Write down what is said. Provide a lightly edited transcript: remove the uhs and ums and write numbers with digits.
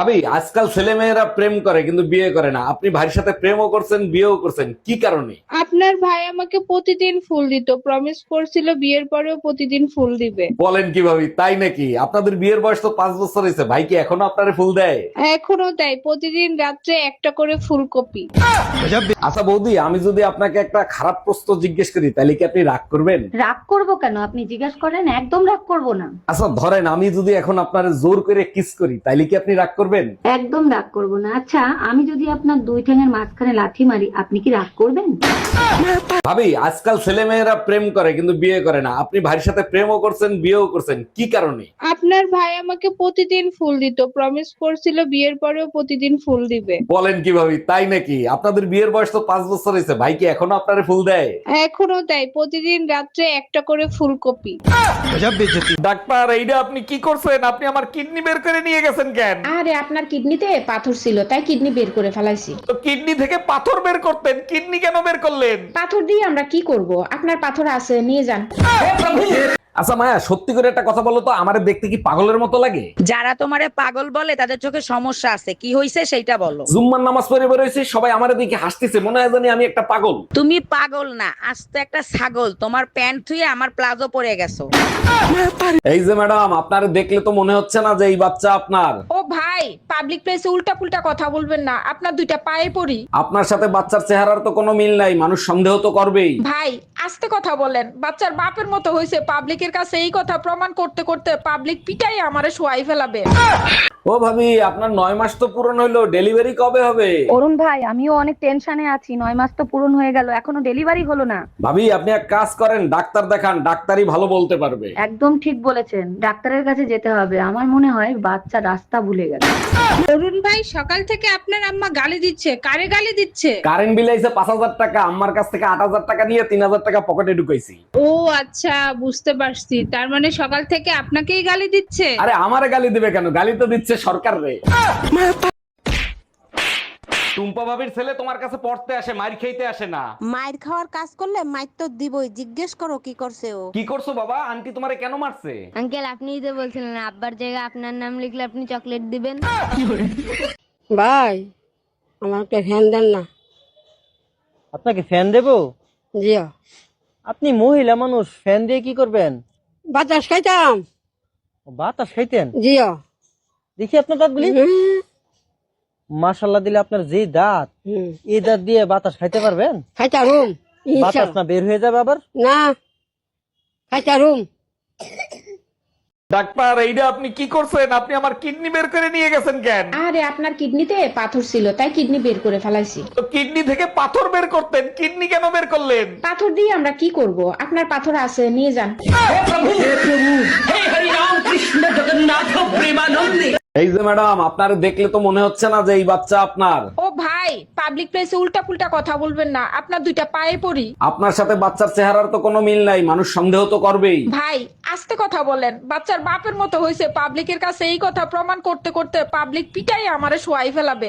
ভাবি আজকাল ছেলে মেয়েরা প্রেম করে কিন্তু বিয়ে করে না, আপনি ভাইয়ের সাথে প্রেমও করছেন বিয়েও করছেন, কি কারণে? আপনার ভাই আমাকে প্রতিদিন ফুল দিত, প্রমিস করছিল বিয়ের পরেও প্রতিদিন ফুল দিবে। বলেন কি ভাবি, তাই নাকি? আপনাদের বিয়ের বয়স তো 5 বছর হয়েছে, ভাই কি এখনো আপনারে ফুল দেয়? এখনো তাই, প্রতিদিন রাত্রে একটা করে ফুলকপি। আচ্ছা বৌদি, আমি যদি আপনাকে একটা খারাপ প্রশ্ন জিজ্ঞেস করি তাহলে কি আপনি রাগ করবেন? রাগ করবো কেন? আপনি জিজ্ঞেস করেন, একদম রাগ করবো না। আচ্ছা ধরেন আমি যদি এখন আপনার জোর করে কিস করি তাহলে কি আপনি রাগ করবেন? একদম রাগ করবো না। আচ্ছা, আমি যদি আপনার দুই ঠ্যাঙের মাঝখানে লাথি মারি, আপনি কি রাগ করবেন? ভাবি আজকাল ছেলে মেয়েরা প্রেম করে কিন্তু বিয়ে করে না, আপনি ভাইয়ের সাথে প্রেমও করছেন বিয়েও করছেন, কি কারণে? আপনার ভাই আমাকে প্রতিদিন ফুল দিত, প্রমিস করছিল বিয়ের পরেও প্রতিদিন ফুল দিবে। বলেন কি ভাবি, তাই নাকি? আপনাদের বিয়ের বয়স তো 5 বছর হয়েছে, ভাই কি এখনো আপনারে ফুল দেয়? এখনো তাই, প্রতিদিন রাত্রে একটা করে ফুলকপি। ডাক্তার এইটা আপনি কি করছেন? আপনি আমার কিডনি বের করে নিয়ে গেছেন কেন? আরে আপনার কিডনিতে পাথর ছিল, তাই কিডনি বের করে ফেলাইছি। তো কিডনি থেকে পাথর বের করতেন, কিডনি কেন বের করলেন? পাথর দিয়ে আমরা কি করব? আপনার পাথর আছে, নিয়ে যান। আচ্ছা মায়া, সত্যি করে একটা কথা বলো তো, আমারে দেখতে কি পাগলের মতো লাগে? যারা তোমারে পাগল বলে তাদের চোখে সমস্যা আছে, কি হইছে সেইটা বলো। জুম্মার নামাজ পড়ে বেরোইছি, সবাই আমারে দেখে হাসতেছে, মনে হয় জানি আমি একটা পাগল। তুমি পাগল না, আস্ত একটা ছাগল। তোমার প্যান্ট ধুয়ে আমার প্লাজো পরে গেছো। এই যে ম্যাডাম, আপনারে দেখলে তো মনে হচ্ছে না যে এই বাচ্চা আপনার। ও ভাই, পাবলিক প্লেসে উল্টা পুল্টা কথা বলবেন না, আপনার দুইটা পায়ে পড়ি। আপনার সাথে বাচ্চার চেহারার তো কোনো মিল নাই, মানুষ সন্দেহ তো করবেই। ভাই আস্তে কথা বলেন, বাচ্চার বাপের মতো হয়েছে। পাবলিকের কাছে এই কথা প্রমাণ করতে করতে পাবলিক পিটাই আমারে শোয়াই ফেলাবে। ও ভাবি, আপনার 9 মাস তো পূরণ হইলো, ডেলিভারি কবে হবে? অরুণ ভাই, আমিও অনেক টেনশনে আছি। 9 মাস তো পূরণ হয়ে গেল, এখনো ডেলিভারি হলো না। ভাবি আপনি এক কাজ করেন, ডাক্তার দেখান, ডাক্তারই ভালো বলতে পারবে। একদম ঠিক বলেছেন, ডাক্তারের কাছে যেতে হবে। আমার মনে হয় বাচ্চা রাস্তা ভুলে গেছে। অরুণ ভাই, সকাল থেকে আপনার আম্মা গালি দিচ্ছে, কারে গালি দিচ্ছে? কারেন্ট বিল আইছে 5,000 টাকা, আম্মার কাছ থেকে 8,000 টাকা নিয়ে 3,000 টাকা পকেটে ঢুকাইছি। ও আচ্ছা, বুঝতে পারছি। তার মানে সকাল থেকে আপনাকেই গালি দিচ্ছে। আরে আমারে গালি দিবে কেন? গালি তো দিচ্ছে সরকার রে। টুম্পা ভাবির ছেলে তোমার কাছে পড়তে আসে, মার খেতে আসে না। মায়ের খাওয়ার কাজ করলে মায়ের তো দিবই। জিজ্ঞেস করো কি করছে ও। কি করছো বাবা? আন্টি তোমারে কেন মারছে? আঙ্কেল, আপনিই তো বলছিলেন আব্বার জায়গায় আপনার নাম লিখলে আপনি চকলেট দিবেন। ভাই, আমার একটা ফ্যান দেন না। আপনাকে ফ্যান দেবো? জিও, আপনি মহিলা মানুষ, ফ্যান দিয়ে কি করবেন? বাতাস খাইতাম। ও, বাতাস খাইতেন? জিও। দেখি আপনার দাঁতগুলি। মাশাল্লাহ, দিলে আপনার যে দাঁত, এই দাঁত দিয়ে বাতাস খাইতে পারবেন? খাইতারুম। বাতাস না বের হয়ে যাবে আবার? না, খাইতারুম। ডাক্তার এইটা আপনি কি করছেন? আপনি আমার কিডনি বের করে নিয়ে গেছেন কেন? আরে আপনার কিডনিতে পাথর ছিল, তাই কিডনি বের করে ফেলাইছি। তো কিডনি থেকে পাথর বের করতেন, কিডনি কেন বের করলেন? পাথর দিয়ে আমরা কি করব? আপনার পাথর আছে, নিয়ে যান। এই যে ম্যাডাম, আপনারে দেখলে তো মনে হচ্ছে না যে এই বাচ্চা আপনার। ও ভাই, পাবলিক প্লেসে উল্টা পুল্টা কথা বলবেন না, আপনার দুইটা পায়ে পড়ি। আপনার সাথে বাচ্চার চেহারার তো কোনো মিল নাই, মানুষ সন্দেহ তো করবেই। ভাই আস্তে কথা বলেন, বাচ্চার বাপের মতো হয়েছে। পাবলিকের কাছে এই কথা প্রমাণ করতে করতে পাবলিক পিটাই আমারে শোয়াই ফেলাবে।